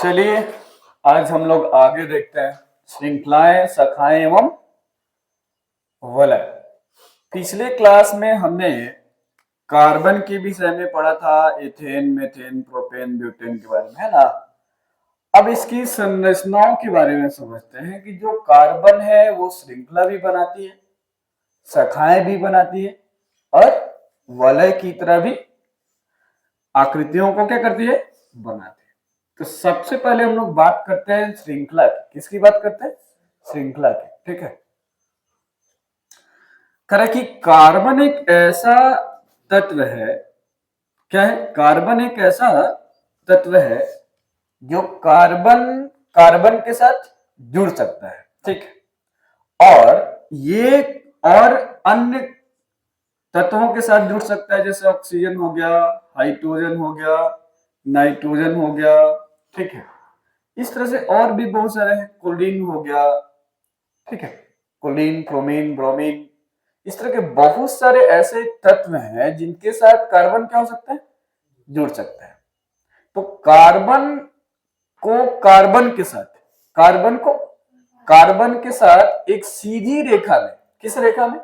चलिए आज हम लोग आगे देखते हैं श्रृंखलाएं, शाखाएं एवं वलय। पिछले क्लास में हमने कार्बन के विषय में पढ़ा था, एथेन, मीथेन, प्रोपेन, ब्यूटेन के बारे में, है ना। अब इसकी संरचनाओं के बारे में समझते हैं कि जो कार्बन है वो श्रृंखला भी बनाती है, शाखाएं भी बनाती है और वलय की तरह भी आकृतियों को क्या करती है, बनाती है। तो सबसे पहले हम लोग बात करते हैं श्रृंखला की। किसकी बात करते हैं? श्रृंखला की। ठीक है, कह कि कार्बन एक ऐसा तत्व है, क्या है? कार्बन एक ऐसा तत्व है जो कार्बन कार्बन के साथ जुड़ सकता है। ठीक है, और ये और अन्य तत्वों के साथ जुड़ सकता है, जैसे ऑक्सीजन हो गया, हाइड्रोजन हो गया, नाइट्रोजन हो गया। ठीक है, इस तरह से और भी बहुत सारे हैं, क्लोरीन हो गया। ठीक है, क्लोरीन, क्रोमीन, ब्रोमीन, इस तरह के बहुत सारे ऐसे तत्व हैं जिनके साथ कार्बन क्या हो सकता है, जुड़ सकता है। तो कार्बन को कार्बन के साथ, कार्बन को कार्बन के साथ एक सीधी रेखा में, किस रेखा में?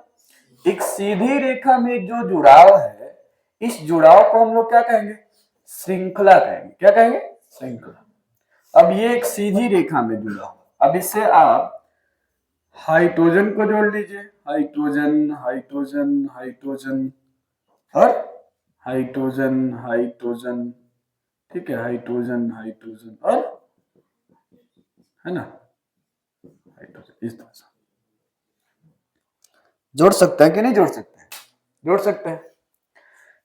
एक सीधी रेखा में जो जुड़ाव है, इस जुड़ाव को हम लोग क्या कहेंगे? श्रृंखला कहेंगे। क्या कहेंगे? श्रृंखला। अब ये एक सीधी रेखा में जुड़ा हुआ, अब इससे आप हाइड्रोजन को जोड़ लीजिए, हाइड्रोजन, हाइड्रोजन, हाइड्रोजन और हाइड्रोजन, हाइड्रोजन। ठीक है, हाइड्रोजन, हाइड्रोजन और, है ना, हाइड्रोजन। इस तरह से जोड़ सकते हैं कि नहीं जोड़ सकते हैं? जोड़ सकते हैं।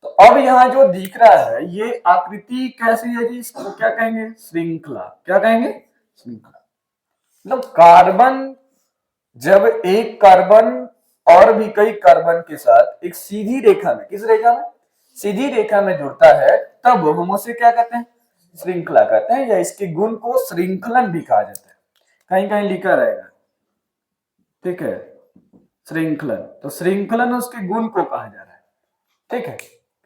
तो अब यहां जो दिख रहा है ये आकृति कैसी है जी? इसको क्या कहेंगे? श्रृंखला। क्या कहेंगे? श्रृंखला। मतलब कार्बन, जब एक कार्बन और भी कई कार्बन के साथ एक सीधी रेखा में, किस रेखा में? सीधी रेखा में जुड़ता है, तब हम उसे क्या कहते हैं? श्रृंखला कहते हैं, या इसके गुण को श्रृंखलन भी कहा जाता है। कहीं कहीं लिखा रहेगा। ठीक है, श्रृंखलन। तो श्रृंखलन उसके गुण को कहा जा रहा है। ठीक है,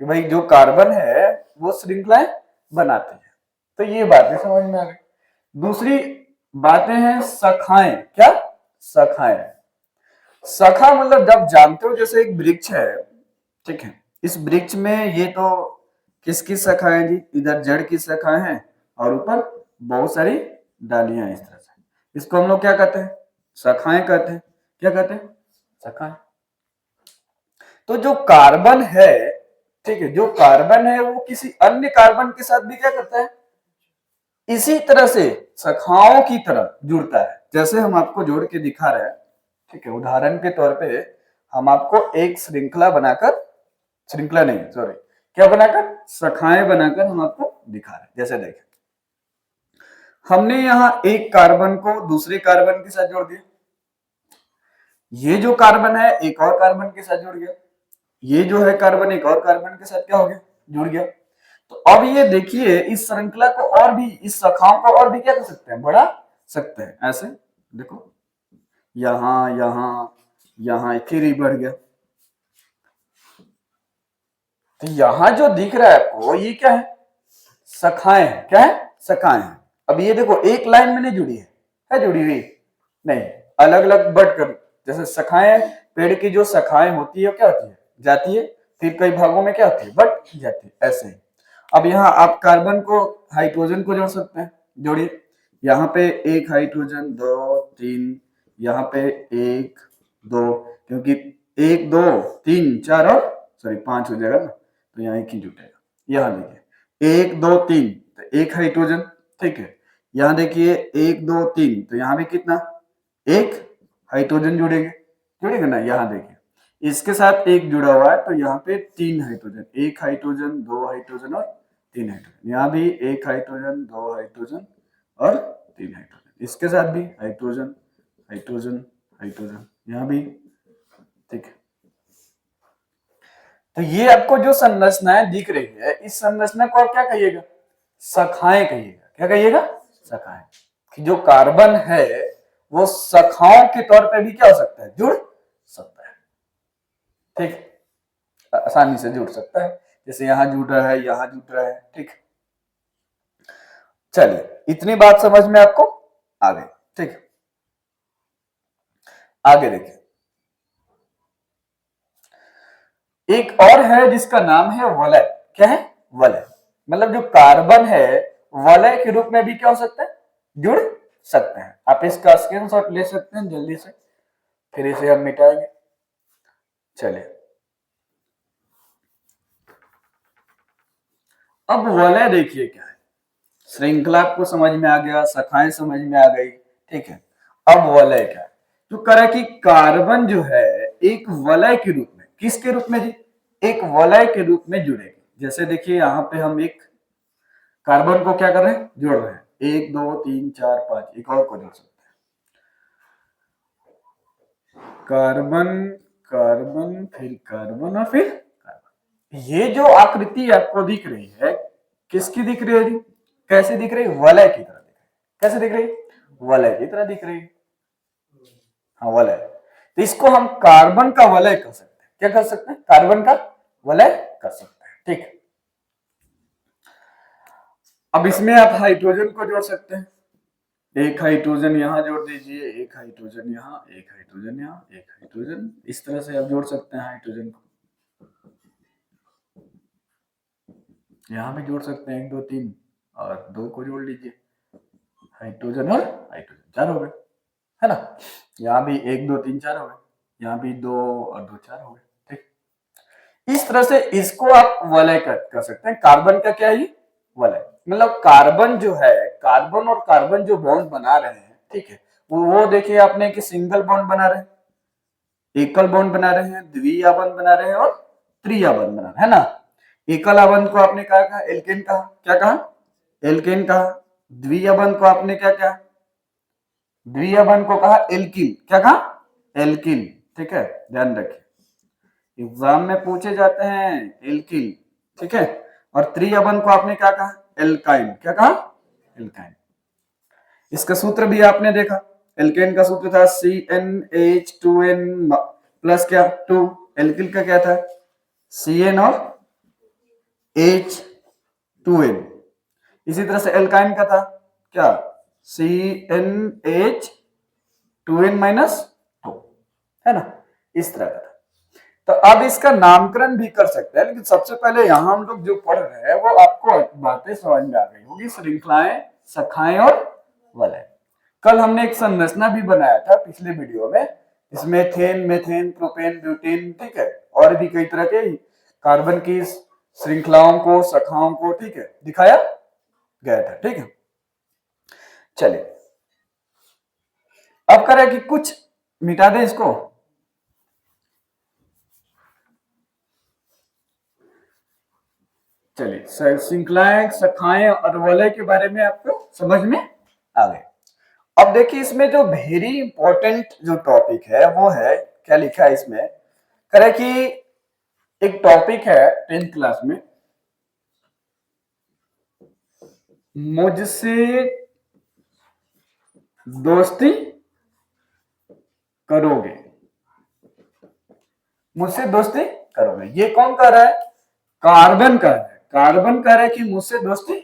कि भाई जो कार्बन है वो श्रृंखलाएं बनाते हैं। तो ये बातें समझ में आ गई। दूसरी बातें हैं शाखाएं। क्या? शाखाएं। शाखा मतलब जब जानते हो, जैसे एक वृक्ष है। ठीक है, इस वृक्ष में ये तो किसकी शाखाएं जी? इधर जड़ की शाखाएं हैं और ऊपर बहुत सारी डालियां। इस तरह से इसको हम लोग क्या कहते हैं? शाखाएं कहते हैं। क्या कहते हैं? शाखाएं। तो जो कार्बन है, ठीक है, जो कार्बन है वो किसी अन्य कार्बन के साथ भी क्या करता है? इसी तरह से शाखाओं की तरह जुड़ता है। जैसे हम आपको जोड़ के दिखा रहे हैं। ठीक है, उदाहरण के तौर पे हम आपको एक श्रृंखला बनाकर, श्रृंखला नहीं सॉरी, क्या बनाकर? शाखाएं बनाकर हम आपको दिखा रहे हैं। जैसे देखें, हमने यहां एक कार्बन को दूसरे कार्बन के साथ जोड़ दिया। ये जो कार्बन है एक और कार्बन के साथ जुड़ गया। ये जो है कार्बन एक और कार्बन के साथ क्या हो गया? जुड़ गया। तो अब ये देखिए, इस श्रृंखला को और भी, इस शाखाओं को और भी क्या कर सकते हैं? बढ़ा सकते हैं। ऐसे देखो, यहां यहां यहां फिर ही बढ़ गया। तो यहां जो दिख रहा है आपको, ये क्या है? शाखाएं हैं। क्या है? शाखाएं हैं। अब ये देखो, एक लाइन में नहीं जुड़ी है जुड़ी हुई नहीं, अलग अलग बढ़ कर। जैसे शाखाएं, पेड़ की जो शाखाएं होती है क्या होती है? जाती है, फिर कई भागों में क्या होती है? बढ़ जाती है। ऐसे ही अब यहाँ आप कार्बन को, हाइड्रोजन को जोड़ सकते हैं। जोड़िए, यहाँ पे एक हाइड्रोजन, दो, तीन, यहाँ पे एक, दो, क्योंकि एक, दो, तीन, चार और सॉरी 5 हो जाएगा ना, तो यहाँ एक ही जुटेगा। यहाँ देखिए, एक, दो, तीन, तो एक हाइड्रोजन। ठीक है, यहाँ देखिए, एक, दो, तीन, तो यहाँ भी कितना? एक हाइड्रोजन जुड़ेंगे। जुड़ेंगे ना? यहाँ देखिए, इसके साथ एक जुड़ा हुआ है, तो यहाँ पे 3 हाइड्रोजन, एक हाइड्रोजन, 2 हाइड्रोजन और 3 हाइड्रोजन। यहाँ भी एक हाइड्रोजन, 2 हाइड्रोजन और 3 हाइड्रोजन। इसके साथ भी हाइड्रोजन, हाइड्रोजन, हाइड्रोजन, यहाँ भी। ठीक है, तो ये आपको जो संरचनाएं दिख रही है, इस संरचना को आप क्या कहिएगा? शाखाएं कहिएगा। क्या कहिएगा? शाखाएं। कि जो कार्बन है वो शाखाओं के तौर पे भी क्या हो सकता है? जुड़ सकता है। ठीक, आसानी से जुड़ सकता है। जैसे यहां जुड़ रहा है, यहां जुड़ रहा है। ठीक, चलिए इतनी बात समझ में आपको आ गई, ठीक है। आगे देखिए, एक और है जिसका नाम है वलय। क्या है? वलय। मतलब जो कार्बन है वलय के रूप में भी क्या हो सकता है? जुड़ सकते हैं। आप इसका स्क्रीनशॉट ले सकते हैं जल्दी से, फिर इसे हम मिटाएंगे। चलिए, अब वलय देखिए क्या है। श्रृंखला आपको समझ में आ गया, शाखाएं समझ में आ गई, ठीक है। अब वलय क्या है? जो करा कि कार्बन जो है एक वलय के रूप में, किसके रूप में जी? एक वलय के रूप में जुड़ेगी। जैसे देखिए यहाँ पे हम एक कार्बन को क्या कर रहे हैं? जोड़ रहे हैं। 1 2 3 4 5, एक और को जोड़ सकते हैं। कार्बन कार्बन फिर कार्बन और फिर कार्बन। ये जो आकृति आपको दिख रही है किसकी दिख रही है जी? कैसे दिख रही है? वलय की तरह दिख रही है। कैसे दिख रही है? वलय की तरह दिख रही है। हाँ, वलय। तो इसको हम कार्बन का वलय कर सकते हैं। क्या कर सकते हैं? कार्बन का वलय कर सकते हैं, ठीक है। अब इसमें आप हाइड्रोजन को जोड़ सकते हैं। एक हाइड्रोजन यहां जोड़ दीजिए, एक हाइड्रोजन यहां, एक हाइड्रोजन यहां, एक हाइड्रोजन, इस तरह से आप जोड़ सकते हैं हाइड्रोजन को। यहां भी जोड़ सकते हैं 1 2 3, और 2 को जोड़ लीजिए, हाइड्रोजन और हाइड्रोजन 4 हो गए, है ना। यहाँ भी 1 2 3 4 हो गए, यहाँ भी 2 और 2 4 हो गए, ठीक। इस तरह से इसको आप वलय कर सकते हैं। कार्बन का क्या है ये? वलय। मतलब कार्बन जो है, कार्बन और कार्बन जो बॉन्ड बना रहे हैं, ठीक है, वो देखिए आपने कि सिंगल बॉन्ड बना रहे हैं, एकल बॉन्ड बना रहे हैं, द्विया बॉन्ड बना रहे हैं और त्रिया बॉन्ड बना रहे हैं, है ना। एकल बॉन्ड को आपने क्या कहा? एल्केन कहा। क्या कहा? एल्केन कहा। द्विया बॉन्ड को आपने क्या कहा? द्विया बॉन्ड को कहा एल्किल। क्या कहा? एल्किल, ठीक है, ध्यान रखिए, एग्जाम में पूछे जाते हैं एल्किल, ठीक है। और त्रिया बॉन्ड को आपने क्या कहा? एल्काइन। क्या कहा? एल्काइन। इसका सूत्र भी आपने देखा, एल्केन का सूत्र था CnH2n प्लस क्या? 2। एल्किल का क्या था? Cn और H2n। इसी तरह से एल्काइन का था क्या? CnH2n माइनस 2, है ना, इस तरह का था। तो अब इसका नामकरण भी कर सकते हैं, लेकिन सबसे पहले यहां हम लोग जो पढ़ रहे हैं वो आपको बातें समझ में आ गई होगी, श्रृंखलाएं, शाखाएं और वलय। कल हमने एक संरचना भी बनाया था पिछले वीडियो में, इसमें एथेन, मेथेन, प्रोपेन, ब्यूटेन, ठीक है, और भी कई तरह के कार्बन की श्रृंखलाओं को, शाखाओं को, ठीक है, दिखाया गया था, ठीक है। चलिए, अब करें कि कुछ मिटा दें इसको। चलिए, श्रृंखलाएं, शाखाएं और वलय के बारे में आपको समझ में आ गए। अब देखिए, इसमें जो वेरी इंपॉर्टेंट जो टॉपिक है वो है, क्या लिखा है इसमें, करे कि एक टॉपिक है 10th क्लास में, मुझसे दोस्ती करोगे। मुझसे दोस्ती करोगे, ये कौन कह रहा है? कार्बन कह रहा है। कार्बन कह रहा है कि मुझसे दोस्ती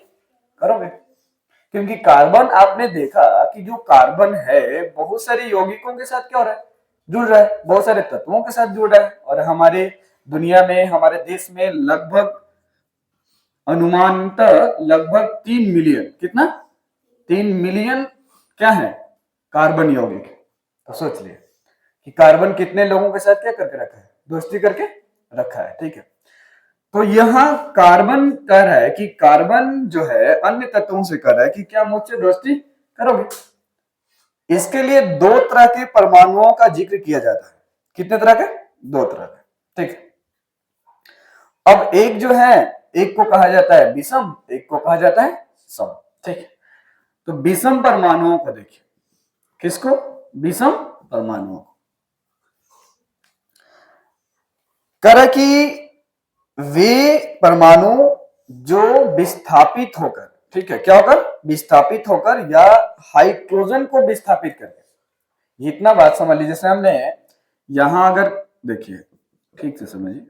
करोगे, क्योंकि कार्बन आपने देखा कि जो कार्बन है बहुत सारे यौगिकों के साथ क्या हो रहा है? जुड़ रहा है, बहुत सारे तत्वों के साथ जुड़ रहा है। और हमारे दुनिया में, हमारे देश में लगभग अनुमानतः लगभग 3 मिलियन, कितना? 3 मिलियन क्या है? कार्बन यौगिक। तो सोच लिए कि कार्बन कितने लोगों के साथ क्या करके रखा है? दोस्ती करके रखा है, ठीक है। तो यहां कार्बन कह रहा है कि कार्बन जो है अन्य तत्वों से कह रहा है कि क्या मुझसे दोस्ती करोगे। इसके लिए 2 तरह के परमाणुओं का जिक्र किया जाता है। कितने तरह के? 2 तरह के, ठीक है। अब एक जो है, एक को कहा जाता है विषम, एक को कहा जाता है सम, ठीक है। तो विषम परमाणुओं को देखिए, किसको? विषम परमाणुओं को। कह कि वे परमाणु जो विस्थापित होकर, ठीक है, क्या होकर? विस्थापित होकर या हाइड्रोजन को विस्थापित करके, इतना बात समझ लीजिए। जैसे हमने यहां अगर देखिए, ठीक से समझिए,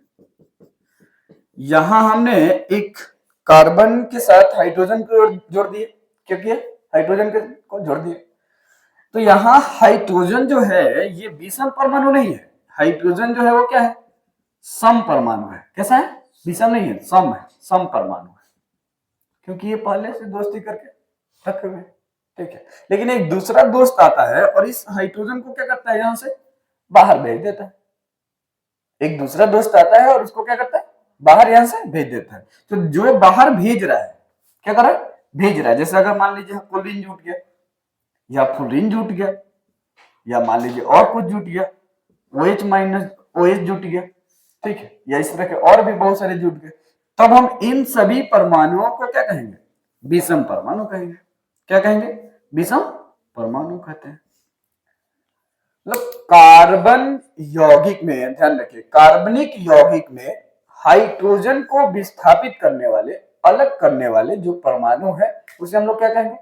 यहां हमने एक कार्बन के साथ हाइड्रोजन को जोड़ दिए, क्या किया? हाइड्रोजन के को जोड़ दिए। तो यहाँ हाइड्रोजन जो है ये विषम परमाणु नहीं है, हाइड्रोजन जो है वो क्या है, सम परमाणु है। कैसा है, विषम नहीं है, सम है, सम परमाणु है, क्योंकि ये पहले से दोस्ती करके रखे हुए। ठीक है, लेकिन एक दूसरा दोस्त आता है और इस हाइड्रोजन को क्या करता है, यहां से बाहर भेज देता है। एक दूसरा दोस्त आता है और उसको क्या करता है, बाहर यहां से भेज देता है। तो जो बाहर भेज रहा है, क्या कर रहा है, भेज रहा है। जैसे अगर मान लीजिए क्लोरीन जुट गया, या फ्लोरीन जुट गया, या मान लीजिए और कुछ जुट गया, OH माइनस OH जुट गया, ठीक है, या इस तरह के और भी बहुत सारे जुट गए, तब हम इन सभी परमाणुओं को क्या कहेंगे, विषम परमाणु कहेंगे। क्या कहेंगे, विषम परमाणु कहते हैं। मतलब कार्बन यौगिक में, ध्यान रखिए, कार्बनिक यौगिक में हाइड्रोजन को विस्थापित करने वाले, अलग करने वाले जो परमाणु है उसे हम लोग क्या कहेंगे,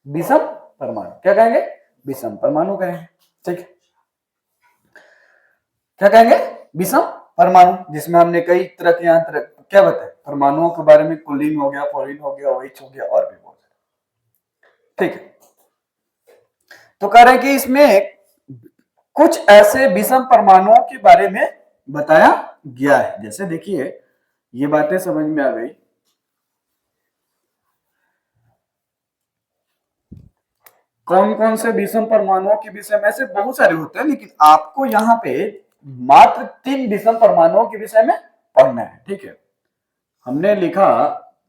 विषम परमाणु। क्या कहेंगे, विषम परमाणु कहेंगे। ठीक है, क्या कहेंगे, विषम परमाणु, जिसमें हमने कई तरह के यहाँ तरह क्या बताया परमाणुओं के बारे में, क्लोरीन हो गया, फ्लोरीन हो गया, OH हो गया, और भी बहुत सारे। ठीक है, तो कह रहे हैं कि इसमें कुछ ऐसे विषम परमाणुओं के बारे में बताया गया है। जैसे देखिए, ये बातें समझ में आ गई। कौन कौन से विषम परमाणुओं के विषय में, ऐसे बहुत सारे होते हैं, लेकिन आपको यहाँ पे मात्र 3 विषम परमाणुओं के विषय में पढ़ना है। ठीक है, हमने लिखा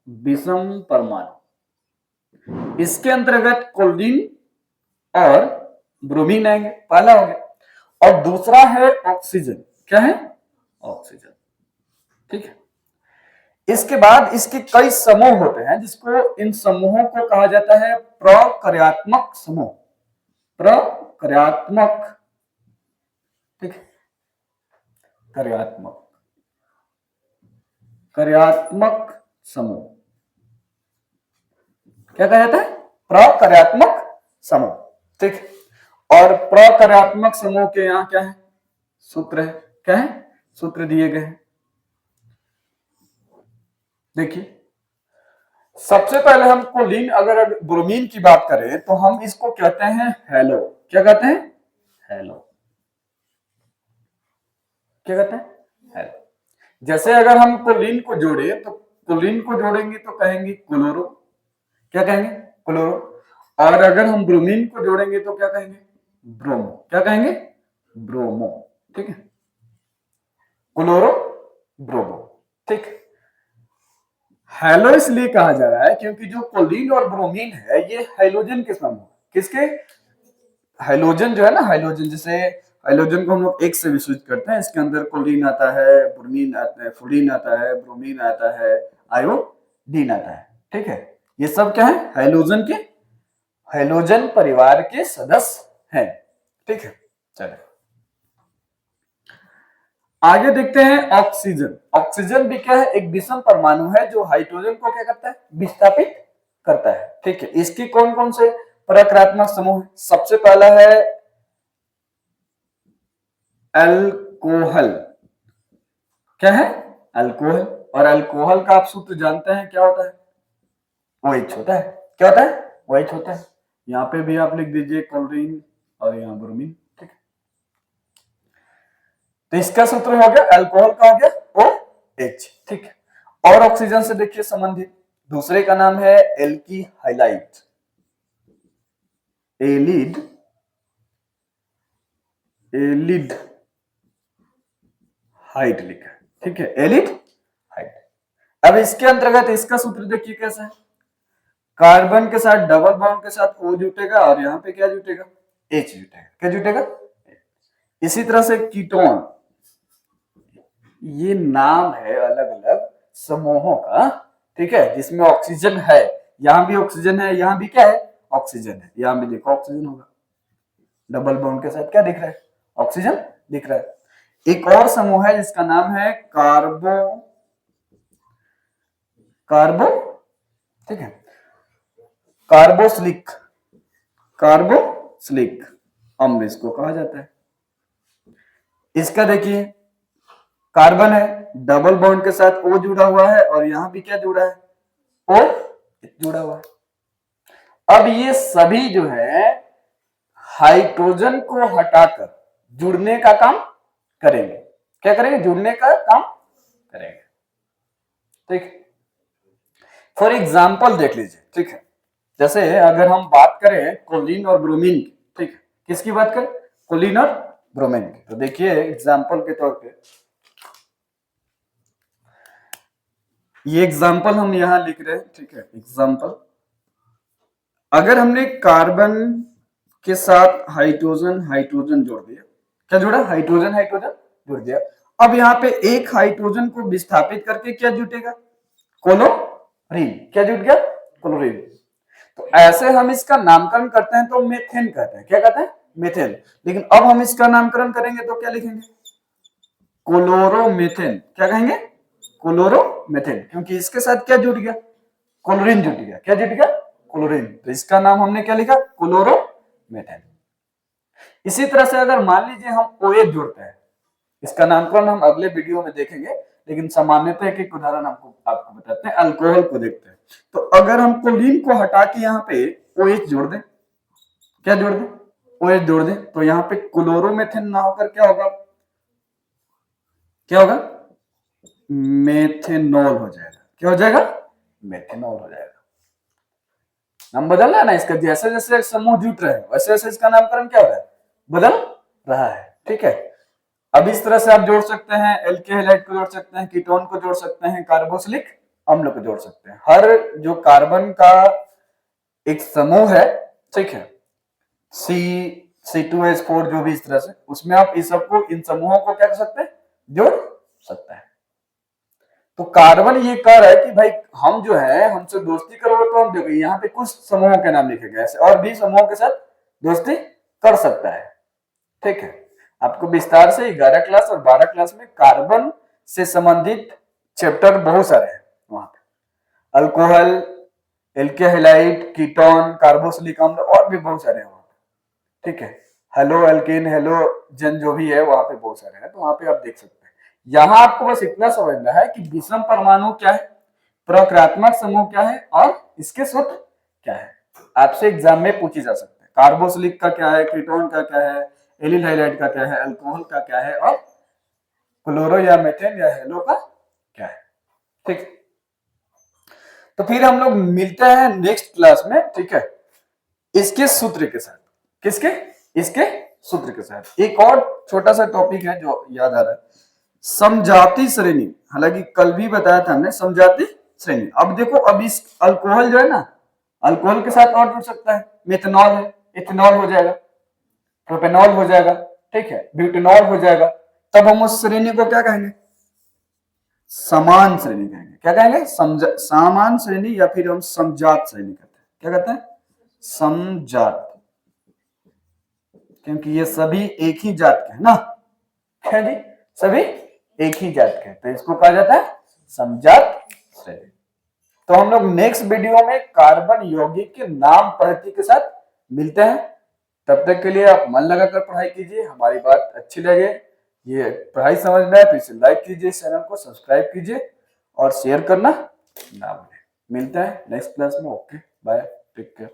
विषम परमाणु, इसके अंतर्गत क्लोरीन और ब्रोमीन आएंगे, पहला हो गया। और दूसरा है ऑक्सीजन। क्या है, ऑक्सीजन। ठीक है, इसके बाद इसके कई समूह होते हैं, जिसको, इन समूहों को कहा जाता है प्रक्रियात्मक समूह। प्रक्रियात्मक, ठीक है, कार्यात्मक, कार्यात्मक समूह क्या कहा जाता है, प्रक्रियात्मक समूह। ठीक है, और प्रक्रियात्मक समूह के यहाँ क्या है, सूत्र है। क्या है, सूत्र दिए गए हैं। देखिए, सबसे पहले हम क्लोरीन, अगर ब्रोमीन की बात करें तो हम इसको कहते हैं हेलो। क्या कहते हैं, हेलो। क्या कहते हैं, हेलो। जैसे अगर हम क्लोरीन को जोड़े तो क्लोरीन को जोड़ेंगे तो कहेंगे क्लोरो। क्या कहेंगे, क्लोरो। और अगर हम ब्रोमीन को जोड़ेंगे तो क्या कहेंगे, ब्रोमो। क्या कहेंगे, ब्रोमो। ठीक है, क्लोरो, ब्रोमो। ठीक, हेलो इसलिए कहा जा रहा है क्योंकि जो क्लोरीन और ब्रोमीन है ये हाइड्रोजन के समूह। किसके, हाइड्रोजन जो है ना, हाइड्रोजन, जैसे हाइड्रोजन को हम लोग एक से विसूचित करते हैं, इसके अंदर क्लोरीन आता है, ब्रोमीन आता है, फ्लोरीन आता है, ब्रोमीन आता है, आयोडीन आता है। ठीक है, ये सब क्या है, हाइड्रोजन के, हाइड्रोजन परिवार के सदस्य हैं। ठीक है, चलिए आगे देखते हैं ऑक्सीजन। ऑक्सीजन भी क्या है, एक विषम परमाणु है जो हाइड्रोजन को क्या करता है, विस्थापित करता है। ठीक है, इसके कौन कौन से प्रक्रियात्मक समूह है। सबसे पहला है अल्कोहल। क्या है, अल्कोहल। और अल्कोहल का आप सूत्र जानते हैं, क्या होता है, OH होता है। क्या होता है, OH होता है। यहाँ पे भी आप लिख दीजिए क्लोरीन और यहाँ ब्रोमीन। ठीक है, तो इसका सूत्र हो गया, अल्कोहल का हो गया OH। ठीक है, और ऑक्सीजन से देखिए संबंधित दूसरे का नाम है एल्कीहाइलाइड। एलिड, एलिड हाइड लिखा है। ठीक है, एलिड हाइड। अब इसके अंतर्गत इसका सूत्र देखिए कैसा है, कार्बन के साथ डबल बॉन्ड के साथ O जुटेगा और यहाँ पे क्या जुटेगा, H जुटेगा। क्या जुटेगा, इसी तरह से कीटोन, ये नाम है अलग अलग समूहों का। ठीक है, जिसमें ऑक्सीजन है, यहां भी ऑक्सीजन है, यहां भी क्या है, ऑक्सीजन है, यहां भी देखो ऑक्सीजन होगा, डबल बॉन्ड के साथ क्या दिख रहा है, ऑक्सीजन दिख रहा है। एक और समूह है जिसका नाम है कार्बो, कार्बो, ठीक है, कार्बोक्सिलिक, कार्बोक्सिलिक अम्ल इसको कहा जाता है। इसका देखिए, कार्बन है, डबल बॉन्ड के साथ O जुड़ा हुआ है और यहां भी क्या जुड़ा है, O जुड़ा हुआ है। अब ये सभी जो है हाइड्रोजन को हटाकर जुड़ने का काम करेंगे। क्या करेंगे? जुड़ने का काम करेंगे। ठीक, फॉर एग्जाम्पल देख लीजिए। ठीक है, जैसे अगर हम बात करें कोलिन और ब्रोमीन की, ठीक है, किसकी बात करें? कोलिन और ब्रोमीन की। तो देखिए एग्जाम्पल के तौर पे ये एग्जाम्पल हम यहां लिख रहे हैं। ठीक है, एग्जाम्पल, अगर हमने कार्बन के साथ हाइड्रोजन हाइड्रोजन जोड़ दिया, क्या जोड़ा? हाइड्रोजन हाइड्रोजन जुड़ दिया। अब यहाँ पे एक हाइड्रोजन को विस्थापित करके क्या जुटेगा? क्लोरीन। क्या जुट गया? क्लोरीन। तो ऐसे हम इसका नामकरण करते हैं तो मेथेन कहते हैं। क्या कहते हैं? मेथेन। लेकिन अब हम इसका नामकरण करेंगे तो क्या लिखेंगे? क्लोरोमेथेन। क्या कहेंगे? क्लोरोमेथेन, क्योंकि इसके साथ क्या जुट गया? क्लोरीन जुट गया। क्या जुट गया? क्लोरीन। तो इसका नाम हमने क्या लिखा? क्लोरोमेथेन। इसी तरह से अगर मान लीजिए हम OH जोड़ते हैं, इसका नामकरण हम अगले वीडियो में देखेंगे, लेकिन सामान्यतः एक उदाहरण आपको बताते हैं, अल्कोहल को देखते हैं। तो अगर हम क्लोरीन को हटा के यहाँ पे OH जोड़ दें, क्या जोड़ दें? OH जोड़ दें, तो यहाँ पे क्लोरोमेथेन ना होकर क्या होगा? क्या होगा? मेथेनॉल हो जाएगा। क्या हो जाएगा? मेथेनॉल हो जाएगा। नाम बदल रहा है ना इसका, जैसे जैसे समूह जुट रहे हैं वैसे वैसे इसका नामकरण क्या हो रहा है? बदल रहा है। ठीक है, अब इस तरह से आप जोड़ सकते हैं, एल्केहाइड को जोड़ सकते हैं, कीटोन को जोड़ सकते हैं, कार्बोक्सिलिक अम्ल को जोड़ सकते हैं। हर जो कार्बन का एक समूह है, ठीक है, C2H4 जो भी इस तरह से, उसमें आप इस सबको, इन समूहों को क्या कर सकते हैं? जोड़ सकते हैं। तो कार्बन ये कह रहा है कि भाई हम जो है हमसे दोस्ती करोगे तो हम देखो यहाँ पे कुछ समूहों के नाम लिखे गए, ऐसे और भी समूहों के साथ दोस्ती कर सकता है। ठीक है, आपको विस्तार से 11 क्लास और 12 क्लास में कार्बन से संबंधित चैप्टर बहुत सारे हैं वहां पे, अल्कोहल, एल्केहाइड, कीटोन, कार्बोक्सिलिक अम्ल और भी बहुत सारे हैं वहां पे। ठीक है, हेलो एल्केन, हेलोजन जो भी है वहां पे बहुत सारे हैं, तो वहां पे आप देख सकते हैं। यहां आपको बस इतना समझना है कि विषम परमाणु क्या है, प्रक्रियात्मक समूह क्या है और इसके सूत्र क्या है। आपसे एग्जाम में पूछी जा सकते हैं। कार्बोक्सिलिक का क्या है, कीटोन का क्या है, एलिल हाइलाइड का क्या है, अल्कोहल का क्या है और क्लोरो या मेथेन या हेलो का क्या है। ठीक, तो फिर हम लोग मिलते हैं नेक्स्ट क्लास में। ठीक है, इसके सूत्र के साथ। किसके? इसके सूत्र के साथ। एक और छोटा सा टॉपिक है जो याद आ रहा है, समजाति श्रेणी। हालांकि कल भी बताया था हमने समजाति श्रेणी। अब देखो, अब इस अल्कोहल जो है ना, अल्कोहल के साथ और जुड़ सकता है, मेथनॉल है, इथेनॉल हो जाएगा, प्रोपेनॉल हो जाएगा, ठीक है, ब्यूटेनॉल हो जाएगा। तब हम उस श्रेणी को क्या कहेंगे? समान श्रेणी कहेंगे। क्या कहेंगे? समान श्रेणी, या फिर हम समजात श्रेणी कहते हैं। क्या कहते हैं? समजात, क्योंकि ये सभी एक ही जात के हैं ना। क्या जी? सभी एक ही जात के, तो इसको कहा जाता है समजात श्रेणी। तो हम लोग नेक्स्ट वीडियो में कार्बन यौगिक के नाम पद्धति के साथ मिलते हैं। तब तक के लिए आप मन लगाकर पढ़ाई कीजिए। हमारी बात अच्छी लगे, ये पढ़ाई समझ में आए तो इसे लाइक कीजिए, चैनल को सब्सक्राइब कीजिए और शेयर करना ना भूलें। मिलते हैं नेक्स्ट क्लास में। Okay, bye, take care.